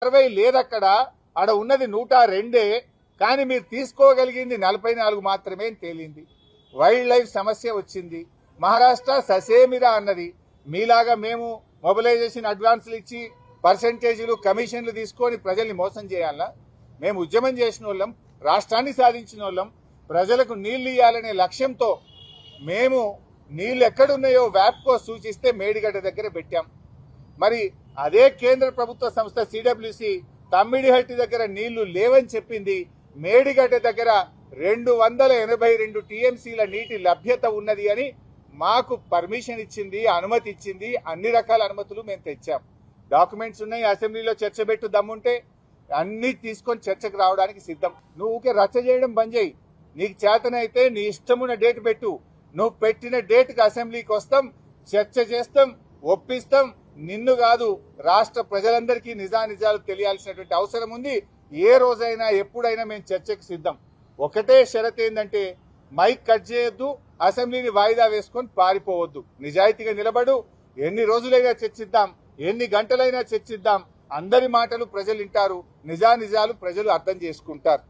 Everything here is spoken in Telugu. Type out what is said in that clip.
160 లేదక్కడ, ఆడ ఉన్నది 102. కానీ మీరు తీసుకోగలిగింది 44 మాత్రమే అని తేలింది. వైల్డ్ లైఫ్ సమస్య వచ్చింది. మహారాష్ట్ర ససేమిరా అన్నది. మీలాగా మేము మొబిలైజేషన్ అడ్వాన్సులు ఇచ్చి పర్సెంటేజీలు కమిషన్లు తీసుకొని ప్రజల్ని మోసం చేయాలా? మేము ఉద్యమం చేసిన వాళ్ళం, రాష్ట్రాన్ని సాధించిన వాళ్ళం, ప్రజలకు నీళ్లు ఇవ్వాలనే లక్ష్యంతో మేము నీళ్లు ఎక్కడున్నాయో వ్యాప్కో సూచిస్తే మేడిగడ్డ దగ్గర పెట్టాం. మరి అదే కేంద్ర ప్రభుత్వ సంస్థ సిడబ్ల్యూసి తమ్మిడిహట్టి దగ్గర నీళ్లు లేవని చెప్పింది. మేడిగడ్డ దగ్గర 282 టీఎంసీల నీటి లభ్యత ఉన్నది అని మాకు పర్మిషన్ ఇచ్చింది, అనుమతి ఇచ్చింది. అన్ని రకాల అనుమతులు మేము తెచ్చాం. డాక్యుమెంట్స్ ఉన్నాయి. అసెంబ్లీలో చర్చ పెట్టు దమ్ముంటే అన్ని తీసుకొని చర్చకు రావడానికి సిద్ధం. నువ్వు ఊకే రచ్చ చేయడం బంద్ చేయి. నీకు చేతనైతే నీ ఇష్టమున్న డేట్ పెట్టు. నువ్వు పెట్టిన డేట్కి అసెంబ్లీకి వస్తాం, చర్చ చేస్తాం, ఒప్పిస్తాం. నిన్ను కాదు, రాష్ట్ర ప్రజలందరికీ నిజానిజాలు తెలియాల్సినటువంటి అవసరం ఉంది. ఏ రోజైనా ఎప్పుడైనా మేము చర్చకు సిద్ధం. ఒకటే షరత్ ఏంటంటే మైక్ కట్ చేయొద్దు, అసెంబ్లీని వాయిదా వేసుకొని పారిపోవద్దు. నిజాయితీగా నిలబడు. ఎన్ని రోజులైనా చర్చిద్దాం, ఎన్ని గంటలైనా చర్చిద్దాం. అందరి మాటలు ప్రజలు వింటారు, నిజానిజాలు ప్రజలు అర్థం చేసుకుంటారు.